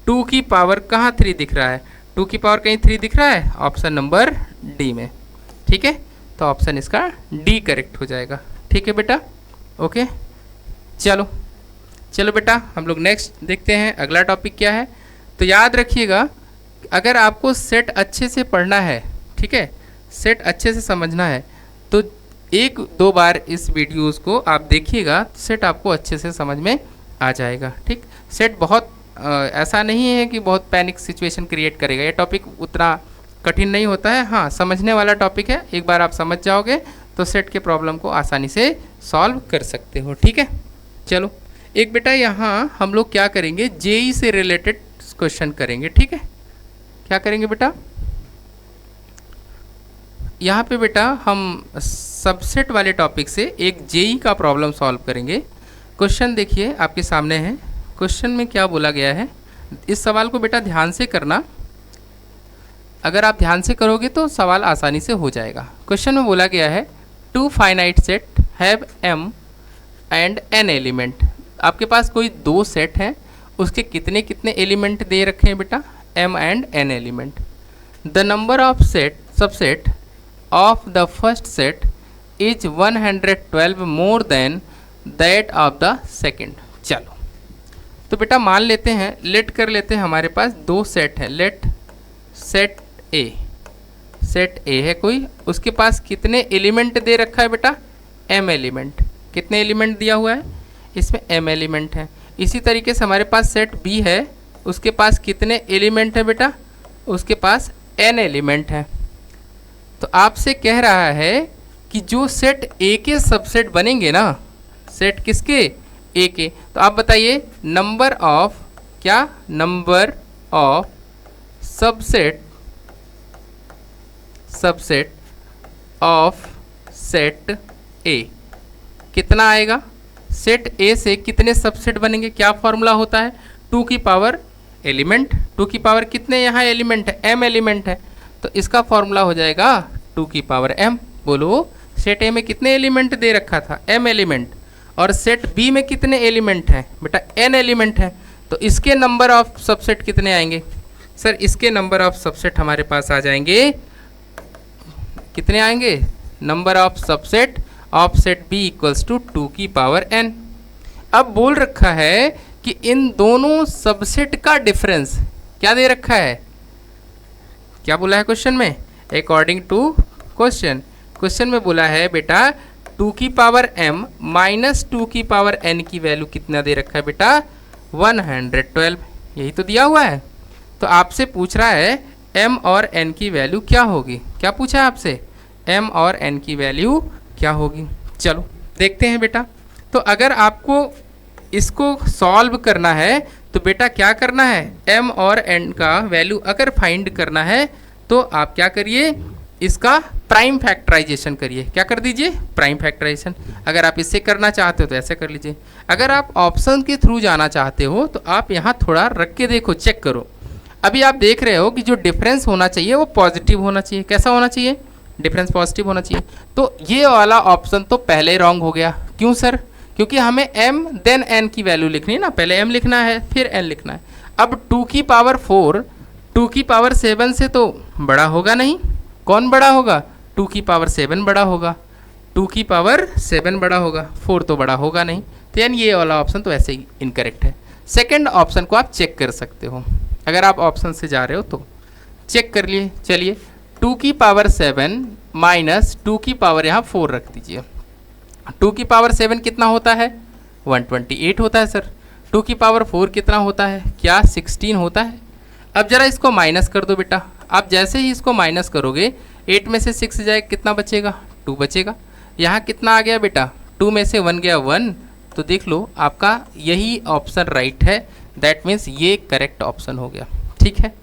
2 की पावर कहाँ 3 दिख रहा है, 2 की पावर कहीं 3 दिख रहा है, ऑप्शन नंबर डी में। ठीक है, तो ऑप्शन इसका डी करेक्ट हो जाएगा। ठीक है बेटा, ओके। चलो बेटा हम लोग नेक्स्ट देखते हैं अगला टॉपिक क्या है। तो याद रखिएगा, अगर आपको सेट अच्छे से पढ़ना है, ठीक है, सेट अच्छे से समझना है, तो 1-2 बार इस वीडियोस को आप देखिएगा, सेट आपको अच्छे से समझ में आ जाएगा। ठीक, सेट बहुत ऐसा नहीं है कि बहुत पैनिक सिचुएशन क्रिएट करेगा, ये टॉपिक उतना कठिन नहीं होता है। हाँ, समझने वाला टॉपिक है, एक बार आप समझ जाओगे तो सेट के प्रॉब्लम को आसानी से सॉल्व कर सकते हो। ठीक है, चलो एक बेटा यहाँ हम लोग क्या करेंगे, जेई से रिलेटेड क्वेश्चन करेंगे। ठीक है, क्या करेंगे बेटा, यहाँ पे बेटा हम सबसेट वाले टॉपिक से एक जेई का प्रॉब्लम सॉल्व करेंगे। क्वेश्चन देखिए आपके सामने है, क्वेश्चन में क्या बोला गया है, इस सवाल को बेटा ध्यान से करना, अगर आप ध्यान से करोगे तो सवाल आसानी से हो जाएगा। क्वेश्चन में बोला गया है 2 finite set have m and n element. आपके पास कोई 2 सेट हैं, उसके कितने कितने एलिमेंट दे रखे हैं बेटा, m and n element. The number of subset of the first set is 112 more than that of the second. चलो तो बेटा मान लेते हैं, लेट कर लेते हैं, हमारे पास 2 सेट हैं, लेट सेट ए है कोई, उसके पास कितने एलिमेंट दे रखा है बेटा, m एलिमेंट। कितने एलिमेंट दिया हुआ है, इसमें m एलिमेंट है। इसी तरीके से हमारे पास सेट b है, उसके पास कितने एलिमेंट है बेटा, उसके पास n एलिमेंट है। तो आपसे कह रहा है कि जो सेट a के सबसेट बनेंगे ना, सेट किसके, a के, तो आप बताइए नंबर ऑफ, क्या, number of subset of set ए कितना आएगा, सेट ए से कितने सबसेट बनेंगे, क्या फॉर्मूला होता है 2 की पावर एलिमेंट, 2 की पावर कितने यहाँ एलिमेंट है, m एलिमेंट है, तो इसका फॉर्मूला हो जाएगा 2 की पावर m। बोलो सेट ए में कितने एलिमेंट दे रखा था, m एलिमेंट, और सेट बी में कितने एलिमेंट हैं बेटा, n एलिमेंट है, तो इसके नंबर ऑफ सबसेट कितने आएंगे सर, इसके नंबर ऑफ सबसेट हमारे पास आ जाएंगे, कितने आएंगे, number of subset of set B equals to 2 की पावर n। अब बोल रखा है कि इन दोनों सबसेट का डिफरेंस क्या दे रखा है, क्या बोला है क्वेश्चन में, अकॉर्डिंग टू क्वेश्चन में बोला है बेटा 2 की पावर m माइनस 2 की पावर n की वैल्यू कितना दे रखा है बेटा, 112, यही तो दिया हुआ है। तो आपसे पूछ रहा है m और n की वैल्यू क्या होगी, क्या पूछा है आपसे, m और n की वैल्यू क्या होगी। चलो देखते हैं बेटा। तो अगर आपको इसको सॉल्व करना है तो बेटा क्या करना है, m और n का वैल्यू अगर फाइंड करना है तो आप क्या करिए, इसका प्राइम फैक्टराइजेशन करिए, क्या कर दीजिए, प्राइम फैक्टराइजेशन। अगर आप इससे करना चाहते हो तो ऐसे कर लीजिए, अगर आप ऑप्शन के थ्रू जाना चाहते हो तो आप यहाँ थोड़ा रख के देखो, चेक करो। अभी आप देख रहे हो कि जो डिफरेंस होना चाहिए वो पॉजिटिव होना चाहिए, कैसा होना चाहिए, डिफरेंस पॉजिटिव होना चाहिए। तो ये वाला ऑप्शन तो पहले रॉन्ग हो गया, क्यों सर, क्योंकि हमें m देन n की वैल्यू लिखनी है ना, पहले m लिखना है फिर n लिखना है। अब 2 की पावर 4 2 की पावर 7 से तो बड़ा होगा नहीं, कौन बड़ा होगा, 2 की पावर 7 बड़ा होगा, 2 की पावर 7 बड़ा होगा, 4 तो बड़ा होगा नहीं, तो यानी ये वाला ऑप्शन तो ऐसे ही इनकरेक्ट है। सेकंड ऑप्शन को आप चेक कर सकते हो, अगर आप ऑप्शन से जा रहे हो तो चेक कर लिए। चलिए 2 की पावर 7 माइनस 2 की पावर यहाँ 4 रख दीजिए, 2 की पावर 7 कितना होता है, 128 होता है सर, 2 की पावर 4 कितना होता है, क्या 16 होता है। अब जरा इसको माइनस कर दो बेटा, आप जैसे ही इसको माइनस करोगे 8 में से 6 जाए कितना बचेगा, 2 बचेगा। यहाँ कितना आ गया बेटा, 2 में से 1 गया 1, तो देख लो आपका यही ऑप्शन राइट है। दैट मीन्स ये करेक्ट ऑप्शन हो गया। ठीक है,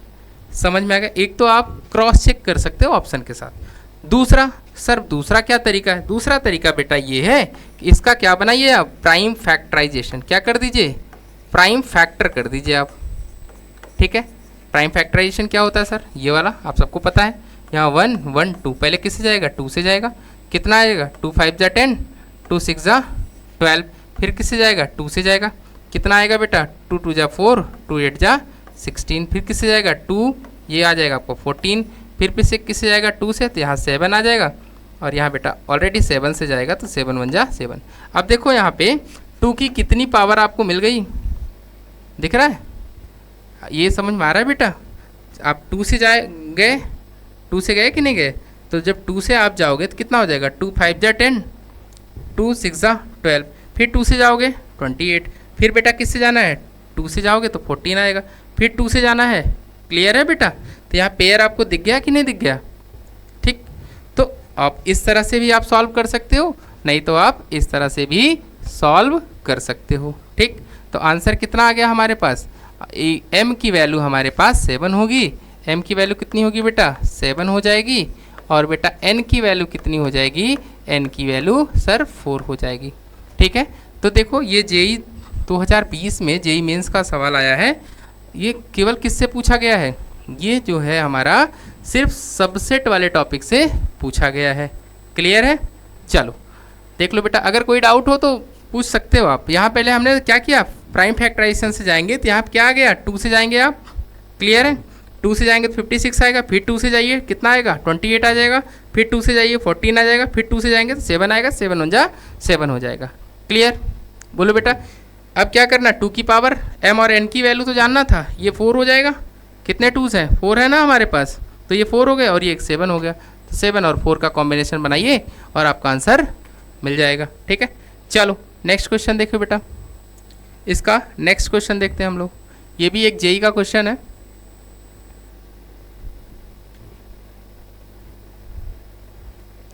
समझ में आ गया। एक तो आप क्रॉस चेक कर सकते हो ऑप्शन के साथ। दूसरा, सर दूसरा क्या तरीका है? दूसरा तरीका बेटा ये है कि इसका क्या बनाइए आप, प्राइम फैक्टराइजेशन। क्या कर दीजिए, प्राइम फैक्टर कर दीजिए आप। ठीक है, प्राइम फैक्टराइजेशन क्या होता है सर? ये वाला आप सबको पता है। यहाँ 1 1 2 पहले किससे जाएगा? 2 से जाएगा। कितना आएगा? 2 5 जा 10, 2 6 जा 12। फिर किससे जाएगा? 2 से जाएगा। कितना आएगा बेटा? 2 2 जा 4, 2 8 जा 16। फिर किससे जाएगा? 2, ये आ जाएगा आपको 14। फिर से किससे जाएगा? 2 से, तो यहाँ 7 आ जाएगा। और यहाँ बेटा ऑलरेडी 7 से जाएगा, तो 7 1 जा 7। अब देखो यहाँ पे 2 की कितनी पावर आपको मिल गई, दिख रहा है? ये समझ में आ रहा है बेटा? आप 2 से गए, 2 से गए कि नहीं गए? तो जब 2 से आप जाओगे तो कितना हो जाएगा? 2 5 जा 10, 2 6 जा 12। फिर 2 से जाओगे 28। फिर बेटा किससे जाना है? 2 से जाओगे तो 14 आएगा। फिर 2 से जाना है। क्लियर है बेटा? तो यहाँ पेयर आपको दिख गया कि नहीं दिख गया? ठीक, तो आप इस तरह से भी आप सॉल्व कर सकते हो, नहीं तो आप इस तरह से भी सॉल्व कर सकते हो। ठीक, तो आंसर कितना आ गया हमारे पास? m की वैल्यू हमारे पास 7 होगी। m की वैल्यू कितनी होगी बेटा? 7 हो जाएगी। और बेटा n की वैल्यू कितनी हो जाएगी? n की वैल्यू सर 4 हो जाएगी। ठीक है, तो देखो ये जेई 2020 में जेई मेंस का सवाल आया है। ये केवल किससे पूछा गया है? ये जो है हमारा सिर्फ सबसेट वाले टॉपिक से पूछा गया है। क्लियर है? चलो देख लो बेटा, अगर कोई डाउट हो तो पूछ सकते हो आप। यहाँ पहले हमने क्या किया, प्राइम फैक्टराइजेशन से जाएंगे तो यहाँ क्या आ गया? 2 से जाएंगे आप। क्लियर है? 2 से जाएंगे तो 56 आएगा। फिर 2 से जाइए कितना आएगा? 28 आ जाएगा। फिर 2 से जाइए 14 आ जाएगा। फिर 2 से जाएंगे तो 7 आएगा। 7 1 जा 7 हो जाएगा। क्लियर? बोलो बेटा, अब क्या करना? 2 की पावर m और n की वैल्यू तो जानना था। ये 4 हो जाएगा। कितने 2s हैं? 4 है ना हमारे पास, तो ये 4 हो गया और ये एक 7 हो गया। तो 7 और 4 का कॉम्बिनेशन बनाइए और आपका आंसर मिल जाएगा। ठीक है, चलो नेक्स्ट क्वेश्चन देखो बेटा। इसका नेक्स्ट क्वेश्चन देखते हैं हम लोग। ये भी एक जेई का क्वेश्चन है।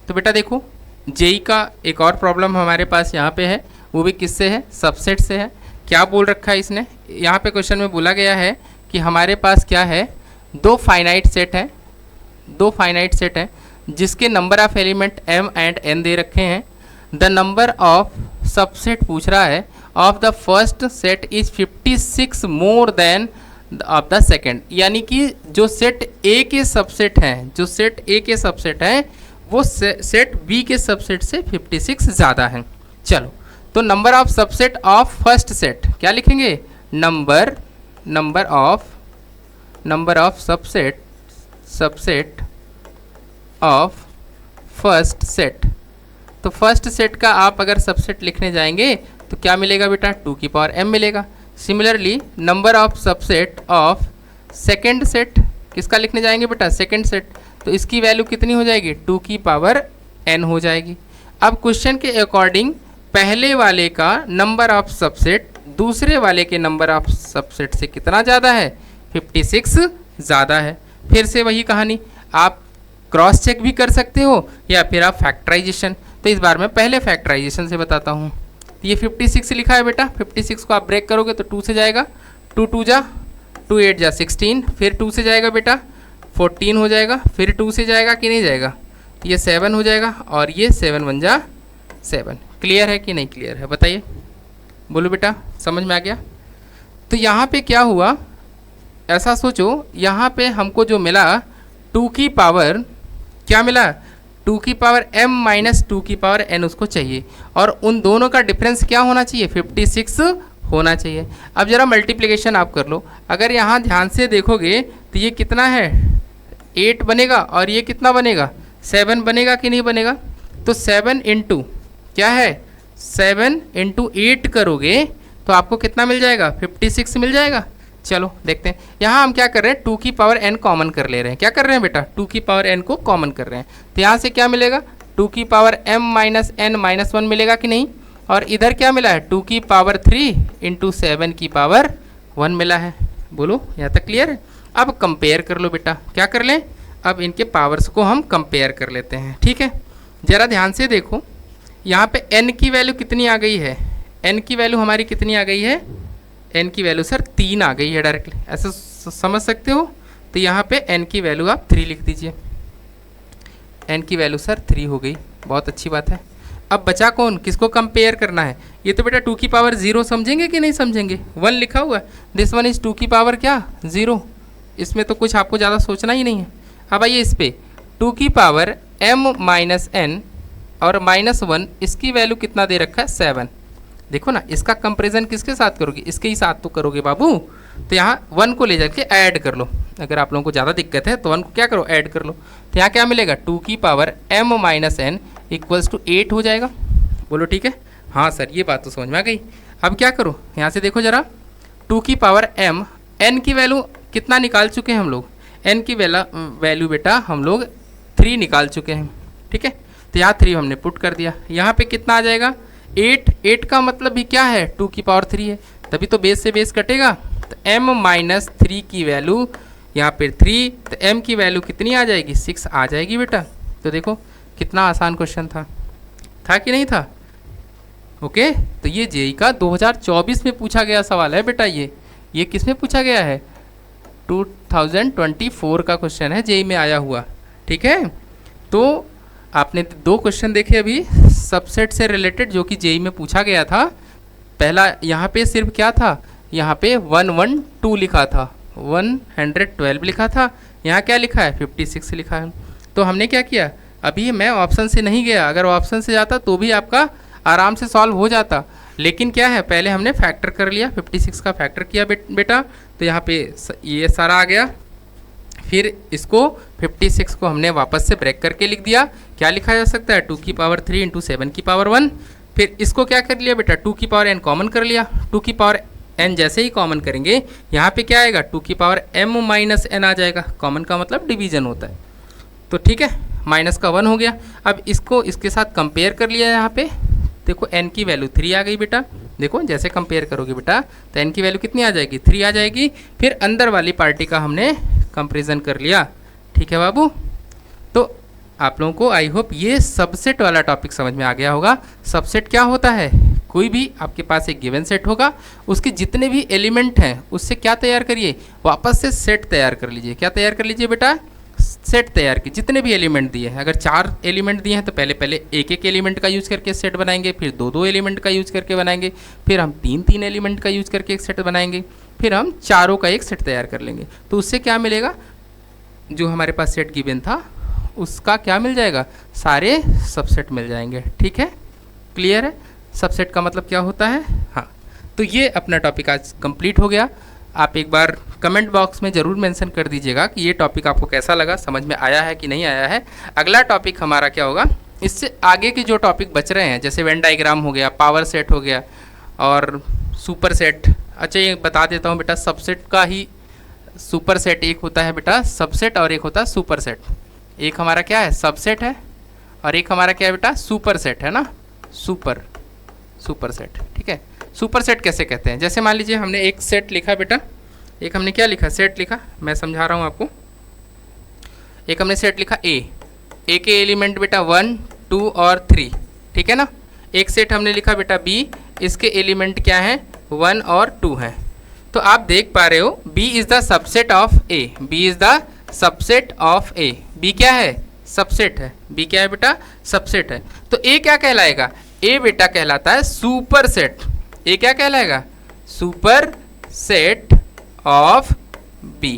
तो बेटा देखो, जेई का एक और प्रॉब्लम हमारे पास यहाँ पे है, वो भी किससे है? सबसेट से है। क्या बोल रखा है इसने? यहाँ पे क्वेश्चन में बोला गया है कि हमारे पास क्या है, 2 फाइनाइट सेट है, 2 फाइनाइट सेट है जिसके number of element m and n दे रखे हैं। द नंबर ऑफ सबसेट पूछ रहा है of the first set is 56 more than of the second. यानी कि जो सेट ए के सबसेट हैं, जो सेट ए के सबसेट हैं वो सेट बी के सबसेट से 56 ज़्यादा है। चलो, तो number of subset of first set क्या लिखेंगे? Number of subset of first set. तो फर्स्ट सेट का आप अगर सबसेट लिखने जाएंगे तो क्या मिलेगा बेटा? 2 की पावर m मिलेगा। Similarly number of subset of second set, किसका लिखने जाएंगे बेटा? सेकेंड सेट, तो इसकी वैल्यू कितनी हो जाएगी? 2 की पावर n हो जाएगी। अब क्वेश्चन के अकॉर्डिंग पहले वाले का नंबर ऑफ सबसेट दूसरे वाले के नंबर ऑफ सबसेट से कितना ज़्यादा है? 56 ज़्यादा है। फिर से वही कहानी, आप क्रॉस चेक भी कर सकते हो या फिर आप फैक्टराइजेशन। तो इस बार मैं पहले फैक्टराइजेशन से बताता हूँ। तो ये 56 लिखा है बेटा, 56 को आप ब्रेक करोगे तो 2 से जाएगा, 2 2 जा 2 8 जा 16। फिर 2 से जाएगा बेटा 14 हो जाएगा। फिर 2 से जाएगा कि नहीं जाएगा? तो ये 7 हो जाएगा और ये 7 1 जा 7। क्लियर है कि नहीं क्लियर है? बताइए, बोलो बेटा, समझ में आ गया? तो यहाँ पे क्या हुआ, ऐसा सोचो, यहाँ पे हमको जो मिला 2 की पावर क्या मिला? 2 की पावर m माइनस 2 की पावर n उसको चाहिए, और उन दोनों का डिफरेंस क्या होना चाहिए? 56 होना चाहिए। अब ज़रा मल्टीप्लिकेशन आप कर लो। अगर यहाँ ध्यान से देखोगे तो ये कितना है? 8 बनेगा और ये कितना बनेगा? 7 बनेगा कि नहीं बनेगा? तो 7 इंटू क्या है? 7 इंटू 8 करोगे तो आपको कितना मिल जाएगा? 56 मिल जाएगा। चलो देखते हैं। यहाँ हम क्या कर रहे हैं? 2 की पावर n कॉमन कर ले रहे हैं। क्या कर रहे हैं बेटा? 2 की पावर n को कॉमन कर रहे हैं। तो यहाँ से क्या मिलेगा? 2 की power m minus n minus 1 मिलेगा कि नहीं? और इधर क्या मिला है? 2 की पावर 3 इंटू 7 की पावर 1 मिला है। बोलो, यहाँ तक क्लियर है? अब कंपेयर कर लो बेटा। क्या कर लें? अब इनके पावर्स को हम कंपेयर कर लेते हैं। ठीक है, ज़रा ध्यान से देखो, यहाँ पे n की वैल्यू कितनी आ गई है? n की वैल्यू हमारी कितनी आ गई है? n की वैल्यू सर 3 आ गई है डायरेक्टली, ऐसे समझ सकते हो। तो यहाँ पे n की वैल्यू आप 3 लिख दीजिए, n की वैल्यू सर 3 हो गई, बहुत अच्छी बात है। अब बचा कौन, किसको कंपेयर करना है, ये तो बेटा 2 की पावर 0 समझेंगे कि नहीं समझेंगे, 1 लिखा हुआ है, दिस वन इज 2 की पावर क्या 0, इसमें तो कुछ आपको ज़्यादा सोचना ही नहीं है। अब आइए इस पे 2 की पावर m माइनस n और -1, इसकी वैल्यू कितना दे रखा है 7। देखो ना, इसका कंपेरिजन किसके साथ करोगे, इसके ही साथ तो करोगे बाबू। तो यहाँ 1 को ले जाके ऐड कर लो, अगर आप लोगों को ज़्यादा दिक्कत है तो 1 को क्या करो ऐड कर लो। तो यहाँ क्या मिलेगा 2 की power m minus n equals to 8 हो जाएगा। बोलो ठीक है, हाँ सर ये बात तो समझ में आ गई। अब क्या करो, यहाँ से देखो ज़रा, 2 की पावर m, n की वैल्यू कितना निकाल चुके हैं हम लोग, n की वैल्यू बेटा हम लोग 3 निकाल चुके हैं, ठीक है। तो यहाँ 3 हमने पुट कर दिया, यहाँ पे कितना आ जाएगा 8 का मतलब भी क्या है 2 की पावर 3 है, तभी तो बेस से बेस कटेगा। तो m माइनस 3 की वैल्यू यहाँ पे 3, तो m की वैल्यू कितनी आ जाएगी 6 आ जाएगी बेटा। तो देखो कितना आसान क्वेश्चन था कि नहीं था। ओके, तो ये जेई का 2024 में पूछा गया सवाल है बेटा, ये किस में पूछा गया है 2024 का क्वेश्चन है, जेई में आया हुआ, ठीक है। तो आपने 2 क्वेश्चन देखे अभी सबसेट से रिलेटेड जो कि जेई में पूछा गया था। पहला यहाँ पे सिर्फ क्या था, यहाँ पे 112 लिखा था, 112 लिखा था, यहाँ क्या लिखा है 56 लिखा है। तो हमने क्या किया, अभी मैं ऑप्शन से नहीं गया, अगर ऑप्शन से जाता तो भी आपका आराम से सॉल्व हो जाता, लेकिन क्या है पहले हमने फैक्टर कर लिया, 56 का फैक्टर किया बेटा। तो यहाँ पे ये सारा आ गया, फिर इसको 56 को हमने वापस से ब्रेक करके लिख दिया। क्या लिखा जा सकता है 2 की पावर 3 इंटू 7 की पावर 1। फिर इसको क्या कर लिया बेटा 2 की पावर n कॉमन कर लिया, 2 की पावर n जैसे ही कॉमन करेंगे यहाँ पे क्या आएगा 2 की पावर m माइनस n आ जाएगा, कॉमन का मतलब डिवीजन होता है। तो ठीक है, माइनस का 1 हो गया। अब इसको इसके साथ कंपेयर कर लिया, यहाँ पे देखो n की वैल्यू 3 आ गई बेटा। देखो जैसे कंपेयर करोगे बेटा तो n की वैल्यू कितनी आ जाएगी 3 आ जाएगी। फिर अंदर वाली पार्टी का हमने कंपेरिजन कर लिया, ठीक है बाबू। तो आप लोगों को आई होप ये सबसेट वाला टॉपिक समझ में आ गया होगा। सबसेट क्या होता है, कोई भी आपके पास एक गिवन सेट होगा, उसके जितने भी एलिमेंट हैं उससे क्या तैयार करिए, वापस से सेट तैयार कर लीजिए। क्या तैयार कर लीजिए बेटा, सेट तैयार की, जितने भी एलिमेंट दिए हैं। अगर 4 एलिमेंट दिए हैं तो पहले एक एलिमेंट का यूज़ करके सेट बनाएंगे, फिर 2 एलिमेंट का यूज़ करके बनाएंगे, फिर हम 3 एलिमेंट का यूज़ करके एक सेट बनाएंगे, फिर हम चारों का एक सेट तैयार कर लेंगे। तो उससे क्या मिलेगा, जो हमारे पास सेट गिवन था उसका क्या मिल जाएगा, सारे सबसेट मिल जाएंगे। ठीक है, क्लियर है सबसेट का मतलब क्या होता है। हाँ, तो ये अपना टॉपिक आज कंप्लीट हो गया। आप एक बार कमेंट बॉक्स में ज़रूर मेंशन कर दीजिएगा कि ये टॉपिक आपको कैसा लगा, समझ में आया है कि नहीं आया है। अगला टॉपिक हमारा क्या होगा, इससे आगे के जो टॉपिक बच रहे हैं, जैसे वेन डायग्राम हो गया, पावर सेट हो गया और सुपर सेट। अच्छा ये बता देता हूँ बेटा, सबसेट का ही सुपर सेट एक होता है बेटा सबसेट, और एक होता है सुपर सेट। एक हमारा क्या है सबसेट है और एक हमारा क्या है बेटा सुपर सेट है ना, सुपर सेट। ठीक है, सुपर सेट कैसे कहते हैं, जैसे मान लीजिए हमने एक सेट लिखा बेटा, एक हमने क्या लिखा सेट लिखा, मैं समझा रहा हूँ आपको। एक हमने सेट लिखा ए के एलिमेंट बेटा 1 2 और 3, ठीक है ना। एक सेट हमने लिखा बेटा बी, इसके एलिमेंट क्या हैं 1 और 2 हैं। तो आप देख पा रहे हो B is the subset of A, B is the subset of A। B क्या है सबसेट है, B क्या है बेटा सबसेट है। तो A क्या कहलाएगा, A बेटा कहलाता है सुपर सेट। A क्या कहलाएगा सुपर सेट ऑफ B।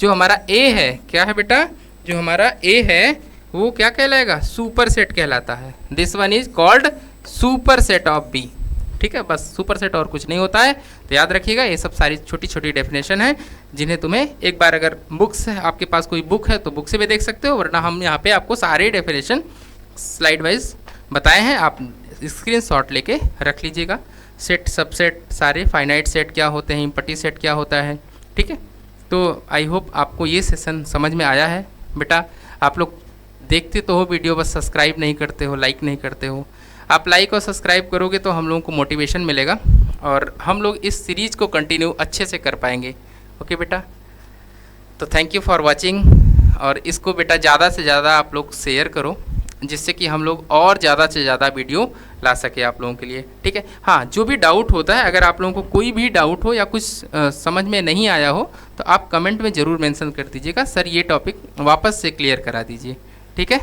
जो हमारा A है क्या है बेटा, जो हमारा A है वो क्या कहलाएगा सुपर सेट कहलाता है। This one is called super set of B। ठीक है, बस सुपर सेट और कुछ नहीं होता है। तो याद रखिएगा ये सब सारी छोटी छोटी डेफिनेशन है, जिन्हें तुम्हें एक बार अगर बुक्स है आपके पास कोई बुक है तो बुक से भी देख सकते हो, वरना हम यहाँ पे आपको सारे डेफिनेशन स्लाइड वाइज बताए हैं, आप स्क्रीनशॉट लेके रख लीजिएगा। सेट सबसेट सारे, फाइनाइट सेट क्या होते हैं, इम्पटी सेट क्या होता है। ठीक है, तो आई होप आपको ये सेशन समझ में आया है बेटा। आप लोग देखते तो हो वीडियो, बस सब्सक्राइब नहीं करते हो, लाइक नहीं करते हो। आप लाइक और सब्सक्राइब करोगे तो हम लोगों को मोटिवेशन मिलेगा और हम लोग इस सीरीज़ को कंटिन्यू अच्छे से कर पाएंगे। ओके बेटा, तो थैंक यू फॉर वाचिंग। और इसको बेटा ज़्यादा से ज़्यादा आप लोग शेयर करो, जिससे कि हम लोग और ज़्यादा से ज़्यादा वीडियो ला सके आप लोगों के लिए। ठीक है, हाँ, जो भी डाउट होता है, अगर आप लोगों को कोई भी डाउट हो या कुछ समझ में नहीं आया हो तो आप कमेंट में ज़रूर मेंशन कर दीजिएगा, सर ये टॉपिक वापस से क्लियर करा दीजिए। ठीक है।